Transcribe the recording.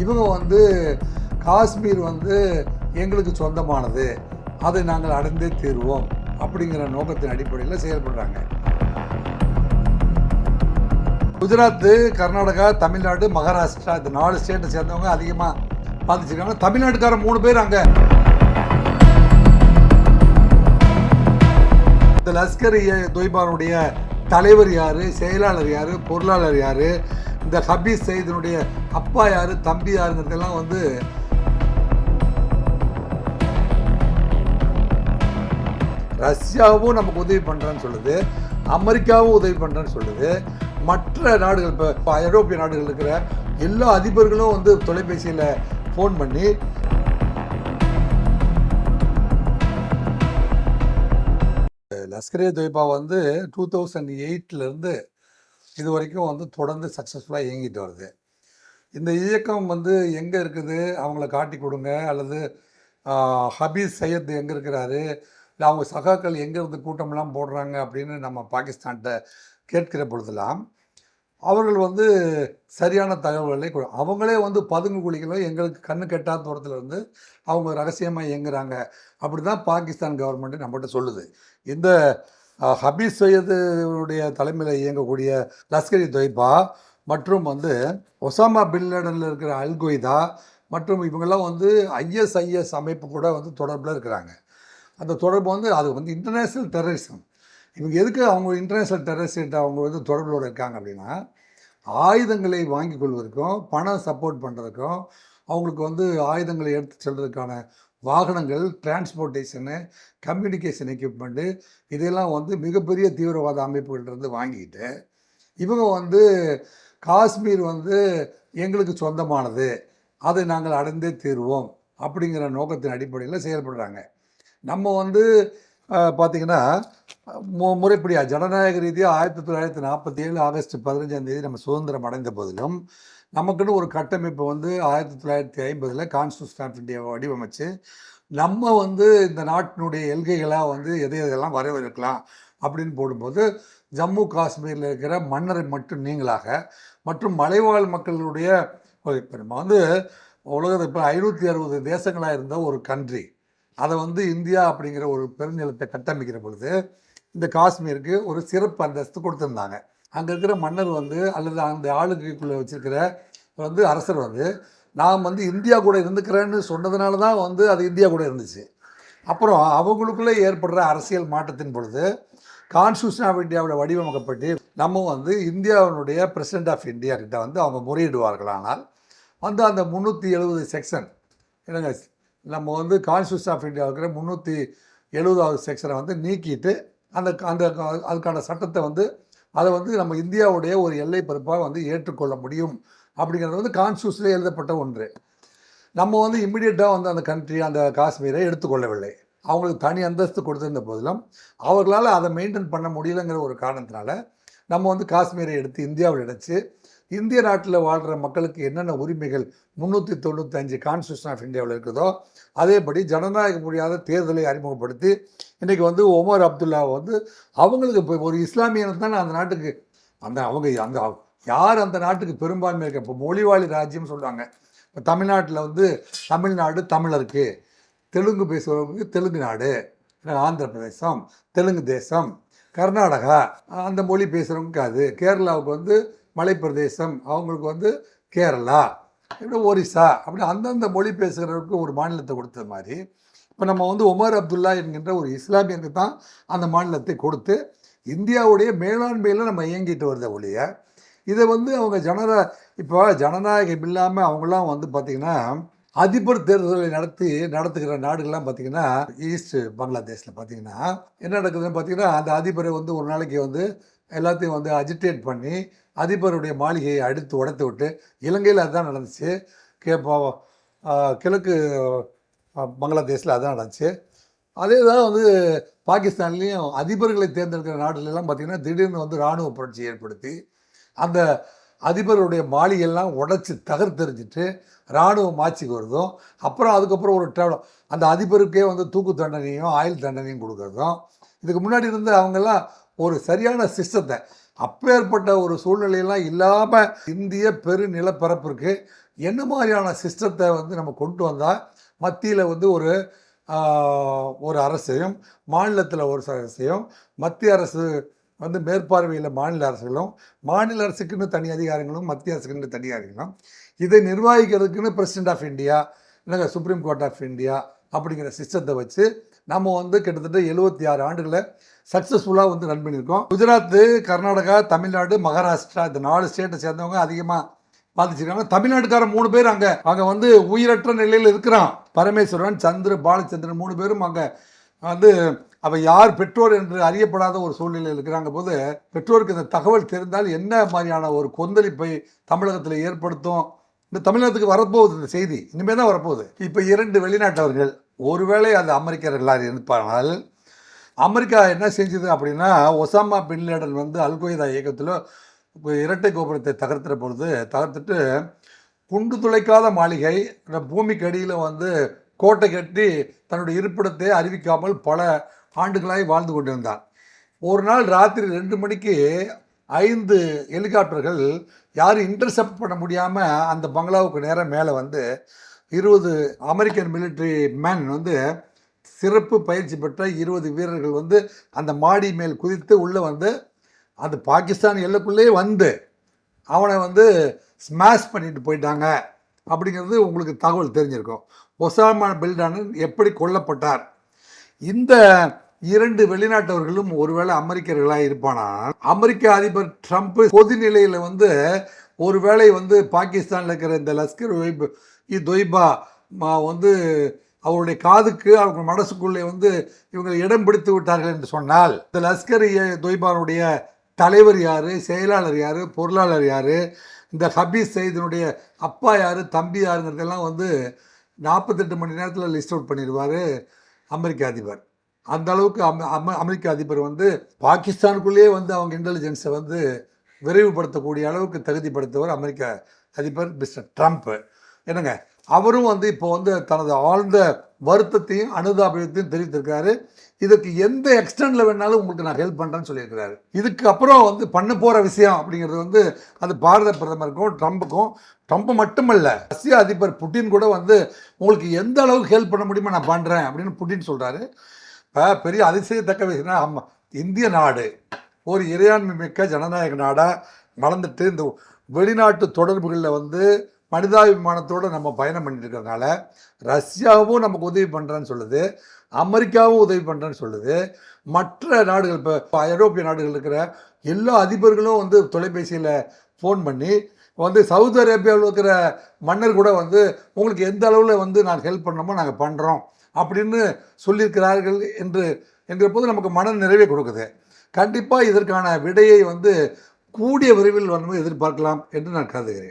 இவங்க வந்து காஷ்மீர் வந்து எங்களுக்கு சொந்தமானது, அதை நாங்கள் அடைந்தே தீர்வோம் அப்படிங்கிற நோக்கத்தின் அடிப்படையில் செயல்படுறாங்க. குஜராத்து, கர்நாடகா, தமிழ்நாடு, மகாராஷ்டிரா இந்த 4 ஸ்டேட்டை சேர்ந்தவங்க அதிகமாக பாதிச்சிருக்காங்க. தமிழ்நாட்டுக்கார 3 பேர் அங்கே. இந்த லஷ்கர்-இ-தொய்பானுடைய தலைவர் யார், செயலாளர் யார், பொருளாளர் யார், இந்த ஹபீஸ் சயீதினுடைய அப்பா யார், தம்பி யாருங்கிறதெல்லாம் வந்து ரஷ்யாவும் நமக்கு உதவி பண்ணுறான்னு சொல்லுது, அமெரிக்காவும் உதவி பண்ணுறான்னு சொல்லுது. மற்ற நாடுகள் இப்போ ஐரோப்பிய நாடுகள் இருக்கிற எல்லா அதிபர்களும் வந்து தொலைபேசியில் ஃபோன் பண்ணி லஷ்கர்-இ-தொய்பா வந்து 2008 இது வரைக்கும் வந்து தொடர்ந்து சக்ஸஸ்ஃபுல்லாக இயங்கிட்டு வருது. இந்த இயக்கம் வந்து எங்கே இருக்குது, அவங்கள காட்டி கொடுங்க, அல்லது ஹபீஸ் சையத் எங்கே இருக்கிறாரு, இல்லை அவங்க சகாக்கள் எங்கேருந்து கூட்டமெல்லாம் போடுறாங்க அப்படின்னு நம்ம பாகிஸ்தான்கிட்ட கேட்கிற பொழுதெல்லாம் அவர்கள் வந்து சரியான தகவல்களை அவங்களே வந்து பதுங்கு குழிகளும் எங்களுக்கு கண்ணு கெட்டாத தூரத்தில் இருந்து அவங்க ரகசியமாக இயங்குறாங்க அப்படி தான் பாகிஸ்தான் கவர்மெண்ட்டு நம்மகிட்ட சொல்லுது. இந்த ஹபீஸ் சையதுடைய தலைமையில் இயங்கக்கூடிய லஷ்கர்-இ-தொய்பா மற்றும் வந்து ஒசாமா பின் லேடனில் இருக்கிற அல்-கொய்தா மற்றும் இவங்கெல்லாம் வந்து ISIS அமைப்பு கூட வந்து தொடர்பில் இருக்கிறாங்க. அந்த தொடர்பு வந்து அது வந்து இன்டர்நேஷ்னல் டெரரிசம். இவங்க எதுக்கு அவங்க இன்டர்நேஷ்னல் டெரரிஸ்ட் அவங்க வந்து தொடர்போடு இருக்காங்க அப்படின்னா, ஆயுதங்களை வாங்கி கொள்வதற்கும் பணம் சப்போர்ட் பண்ணுறதுக்கும் அவங்களுக்கு வந்து ஆயுதங்களை எடுத்து செல்வதற்கான வாகனங்கள், டிரான்ஸ்போர்ட்டேஷனு, கம்யூனிகேஷன் எக்யூப்மெண்ட்டு இதெல்லாம் வந்து மிகப்பெரிய தீவிரவாத அமைப்புகள்கிட்ட வாங்கிக்கிட்டு இவங்க வந்து காஷ்மீர் வந்து எங்களுக்கு சொந்தமானது, அதை நாங்கள் அடைந்தே தீர்வோம் அப்படிங்கிற நோக்கத்தின் அடிப்படையில் செயல்படுறாங்க. நம்ம வந்து பார்த்திங்கன்னா முறைப்படியாக ஜனநாயக ரீதியாக 1947 ஆகஸ்ட் 15 நம்ம சுதந்திரம் அடைந்த போதிலும் நமக்குன்னு ஒரு கட்டமைப்பு வந்து 1950 கான்ஸ்டியூஷன் ஆஃப் இந்தியாவை வடிவமைச்சு நம்ம வந்து இந்த நாட்டினுடைய எல்கைகளாக வந்து எதையெல்லாம் வரவேற்கலாம் அப்படின்னு போடும்போது ஜம்மு காஷ்மீரில் இருக்கிற மன்னரை மட்டும் நீங்களாக மற்றும் மலைவாழ் மக்களுடைய இப்போ நம்ம வந்து உலகத்தில் இப்போ 560 தேசங்களாக இருந்த ஒரு கண்ட்ரி, அதை வந்து இந்தியா அப்படிங்கிற ஒரு பெருநிலத்தை கட்டமைக்கிற பொழுது இந்த காஷ்மீருக்கு ஒரு சிறப்பு அந்தஸ்து கொடுத்துருந்தாங்க. அங்கே இருக்கிற மன்னர் வந்து அல்லது அந்த ஆளுகைக்குள்ளே வச்சுருக்கிற வந்து அரசர் வந்து நான் வந்து இந்தியா கூட இருந்துக்கிறேன்னு சொன்னதுனால தான் வந்து அது இந்தியா கூட இருந்துச்சு. அப்புறம் அவங்களுக்குள்ளே ஏற்படுற அரசியல் மாற்றத்தின் பொழுது கான்ஸ்டியூஷன் ஆஃப் இந்தியாவோட வடிவமைக்கப்பட்டு நம்ம வந்து இந்தியாவினுடைய பிரசிடென்ட் ஆஃப் இந்தியா கிட்ட வந்து அவங்க முறையிடுவார்களானால் வந்து அந்த 370 செக்ஷன் என்னங்க நம்ம வந்து கான்ஸ்டியூஷன் ஆஃப் இந்தியா இருக்கிற 370வது செக்ஷனை வந்து நீக்கிட்டு அந்த அந்த அதுக்கான சட்டத்தை வந்து அதை வந்து நம்ம இந்தியாவுடைய ஒரு எல்லை பரப்பாக வந்து ஏற்றுக்கொள்ள முடியும் அப்படிங்கிறது வந்து கான்ஸ்டியூஷனில் எழுதப்பட்ட ஒன்று. நம்ம வந்து இம்மிடியட்டாக வந்து அந்த கண்ட்ரி அந்த காஷ்மீரை எடுத்துக்கொள்ளவில்லை. அவங்களுக்கு தனி அந்தஸ்து கொடுத்திருந்த போதிலும் அவர்களால் அதை மெயின்டைன் பண்ண முடியலைங்கிற ஒரு காரணத்தினால நம்ம வந்து காஷ்மீரை எடுத்து இந்தியாவில் இணைச்சு இந்திய நாட்டில் வாழ்கிற மக்களுக்கு என்னென்ன உரிமைகள் 395 கான்ஸ்டியூஷன் ஆஃப் இந்தியாவில் இருக்குதோ அதேபடி ஜனநாயக முடியாத தேர்தலை அறிமுகப்படுத்தி இன்றைக்கி வந்து ஒமர் அப்துல்லாவை வந்து அவங்களுக்கு இப்போ ஒரு இஸ்லாமியன் தானே அந்த நாட்டுக்கு அவங்க அந்த யார் அந்த நாட்டுக்கு பெரும்பான்மை இருக்க இப்போ மொழிவாழி ராஜ்யம் சொல்லுவாங்க. இப்போ தமிழ்நாட்டில் வந்து தமிழ்நாடு தமிழருக்கு, தெலுங்கு பேசுகிறவங்களுக்கு தெலுங்கு நாடு, ஆந்திர பிரதேசம் தெலுங்கு தேசம், கர்நாடகா அந்த மொழி பேசுகிறவங்களுக்கு அது, கேரளாவுக்கு வந்து மலைப்பிரதேசம் அவங்களுக்கு வந்து கேரளா, இப்படி ஒரிசா அப்படி அந்தந்த மொழி பேசுகிறவருக்கு ஒரு மாநிலத்தை கொடுத்தது மாதிரி இப்போ நம்ம வந்து ஒமர் அப்துல்லா என்கின்ற ஒரு இஸ்லாமியனுக்கு தான் அந்த மாநிலத்தை கொடுத்து இந்தியாவுடைய மேலாண்மையில் நம்ம இயங்கிட்டு வருத ஒழிய இதை வந்து அவங்க இப்போ ஜனநாயகம் இல்லாமல் அவங்களாம் வந்து பார்த்திங்கன்னா அதிபர் தேர்தலை நடத்துகிற நாடுகள்லாம் பார்த்திங்கன்னா ஈஸ்ட் பங்களாதேஷில் பார்த்திங்கன்னா என்ன நடக்குதுன்னு பார்த்திங்கன்னா அந்த அதிபரை வந்து ஒரு நாளைக்கு வந்து எல்லாத்தையும் வந்து அஜிடேட் பண்ணி அதிபருடைய மாளிகையை அடித்து உடைத்து விட்டு, இலங்கையில் அதுதான் நடந்துச்சு, கிழக்கு பங்களாதேஷில் அதுதான் நடந்துச்சு. அதே தான் வந்து பாகிஸ்தான்லேயும் அதிபர்களை தேர்ந்தெடுக்கிற நாடுகளெல்லாம் பார்த்திங்கன்னா திடீர்னு வந்து இராணுவ புரட்சி ஏற்படுத்தி அந்த அதிபருடைய மாளிகையெல்லாம் உடைச்சி தகர்த்தெறிஞ்சிட்டு இராணுவம் ஆட்சிக்கு வருதும், அப்புறம் அதுக்கப்புறம் ஒரு அந்த அதிபருக்கே வந்து தூக்கு தண்டனையும் ஆயுள் தண்டனையும் கொடுக்குறதும். இதுக்கு முன்னாடி இருந்து அவங்கெல்லாம் ஒரு சரியான சிஸ்டத்தை அப்பேற்பட்ட ஒரு சூழ்நிலையெல்லாம் இல்லாமல் இந்திய பெருநிலப்பரப்பிற்கு என்ன மாதிரியான சிஸ்டத்தை வந்து நம்ம கொண்டு வந்தால் மத்தியில் வந்து ஒரு அரசையும் மாநிலத்தில் ஒரு அரசையும் மத்திய அரசு வந்து மேற்பார்வையில் மாநில அரசுகளும் மாநில அரசுக்குன்னு தனி அதிகாரங்களும் மத்திய அரசுக்குன்னு தனி அதிகாரங்களும் இதை நிர்வகிக்கிறதுக்குன்னு பிரசிடென்ட் ஆஃப் இந்தியா இல்லைங்க சுப்ரீம் கோர்ட் ஆஃப் இந்தியா அப்படிங்கிற சிஸ்டத்தை வச்சு நம்ம வந்து கிட்டத்தட்ட 76 ஆண்டுகளை சக்ஸஸ்ஃபுல்லாக வந்து ரன் பண்ணியிருக்கோம். குஜராத்து, கர்நாடகா, தமிழ்நாடு, மகாராஷ்டிரா இந்த 4 ஸ்டேட்டை சேர்ந்தவங்க அதிகமாக பாதிச்சிருக்காங்க. தமிழ்நாட்டுக்காரன் 3 பேர் அங்கே வந்து உயிரற்ற நிலையில் இருக்கிறான். பரமேஸ்வரன், சந்திர, பாலச்சந்திரன் 3 பேரும் அங்கே வந்து அப்போ யார் பெற்றோர் என்று அறியப்படாத ஒரு சூழ்நிலையில் இருக்கிறாங்க போது பெற்றோருக்கு இந்த தகவல் தெரிந்தால் என்ன மாதிரியான ஒரு கொந்தளிப்பை தமிழகத்தில் ஏற்படுத்தும். இந்த தமிழகத்துக்கு வரப்போகுது இந்த செய்தி, இனிமேல் தான் வரப்போகுது. இப்போ 2 வெளிநாட்டவர்கள் ஒருவேளை அது அமெரிக்கர்களாக இருப்பானால் அமெரிக்கா என்ன செஞ்சது அப்படின்னா ஒசாமா பின் லேடன் வந்து அல்கொய்தா இயக்கத்தில் இரட்டை கோபுரத்தை தகர்த்துட்டு குண்டு துளைக்காத மாளிகை பூமிக்கு அடியில் வந்து கோட்டை கட்டி தன்னுடைய இருப்பிடத்தை அறிவிக்காமல் பல ஆண்டுகளாய் வாழ்ந்து கொண்டிருந்தார். ஒரு நாள் ராத்திரி 2 மணிக்கு 5 ஹெலிகாப்டர்கள் யாரும் இன்டர்செப்ட் பண்ண முடியாமல் அந்த பங்களாவுக்கு நேரம் மேலே வந்து 20 அமெரிக்கன் மிலிட்ரி மேன் வந்து சிறப்பு பயிற்சி பெற்ற 20 வீரர்கள் வந்து அந்த மாடி மேல் குதித்து உள்ளே வந்து அந்த பாகிஸ்தான் எல்லைக்குள்ளேயே வந்து அவனை வந்து ஸ்மாஷ் பண்ணிட்டு போயிட்டாங்க அப்படிங்கிறது உங்களுக்கு தகவல் தெரிஞ்சிருக்கும். ஒசாமா பின் லேடன் எப்படி கொல்லப்பட்டார்? இந்த 2 வெளிநாட்டவர்களும் ஒருவேளை அமெரிக்கர்களாக இருப்பானா? அமெரிக்க அதிபர் ட்ரம்ப் பொது நிலையில் வந்து ஒருவேளை வந்து பாகிஸ்தானில் இருக்கிற இந்த லஷ்கர் தொய்பா வந்து அவருடைய காதுக்கு அவங்க மனசுக்குள்ளே வந்து இவங்க இடம் பிடித்து விட்டார்கள் என்று சொன்னால் இந்த லஷ்கர் தொய்பானுடைய தலைவர் யார், செயலாளர் யார், பொருளாளர் யார், இந்த ஹபீஸ் சயீதினுடைய அப்பா யார், தம்பி யாருங்கிறதெல்லாம் வந்து 48 மணி நேரத்தில் லிஸ்ட் அவுட் பண்ணிடுவார் அமெரிக்க அதிபர். அந்த அளவுக்கு அமெரிக்க அதிபர் வந்து பாகிஸ்தானுக்குள்ளேயே வந்து அவங்க இன்டெலிஜென்ஸை வந்து விரைவுபடுத்தக்கூடிய அளவுக்கு தகுதிப்படுத்தவர் அமெரிக்க அதிபர் மிஸ்டர் ட்ரம்ப். என்னங்க, அவரும் வந்து இப்போ வந்து தனது ஆழ்ந்த வருத்தத்தையும் அனுதாபத்தையும் தெரிவித்திருக்காரு. இதுக்கு எந்த எக்ஸ்டெண்டில் வேணாலும் உங்களுக்கு நான் ஹெல்ப் பண்ணுறேன்னு சொல்லியிருக்கிறாரு. இதுக்கு அப்புறம் வந்து பண்ண போகிற விஷயம் அப்படிங்கிறது வந்து அது பாரத பிரதமருக்கும் ட்ரம்ப் மட்டுமல்ல, ரஷ்ய அதிபர் புட்டின் கூட வந்து உங்களுக்கு எந்த அளவுக்கு ஹெல்ப் பண்ண முடியுமோ நான் பண்ணுறேன் அப்படின்னு புட்டின் சொல்கிறாரு. இப்போ பெரிய அதிசயத்தக்க விஷயம்னா இந்திய நாடு ஒரு இறையாண்மை மிக்க ஜனநாயக நாடாக வளர்ந்துட்டு இந்த வெளிநாட்டு தொடர்புகளில் வந்து மனிதாபிமானத்தோடு நம்ம பயணம் பண்ணிட்டு இருக்கிறதுனால ரஷ்யாவும் நமக்கு உதவி பண்ணுறேன்னு சொல்லுது, அமெரிக்காவும் உதவி பண்ணுறேன்னு சொல்லுது. மற்ற நாடுகள் இப்போ ஐரோப்பிய நாடுகள் இருக்கிற எல்லா அதிபர்களும் வந்து தொலைபேசியில் ஃபோன் பண்ணி வந்து சவுதி அரேபியாவில் இருக்கிற மன்னர் கூட வந்து உங்களுக்கு எந்த அளவில் வந்து நான் ஹெல்ப் பண்ணணுமோ நாங்கள் பண்ணுறோம் அப்படின்னு சொல்லியிருக்கிறார்கள் என்கிற போது நமக்கு மன நிறைவே கொடுக்குது. கண்டிப்பாக இதற்கான விடையை வந்து கூடிய விரைவில் வந்து எதிர்பார்க்கலாம் என்று நான் கருதுகிறேன்.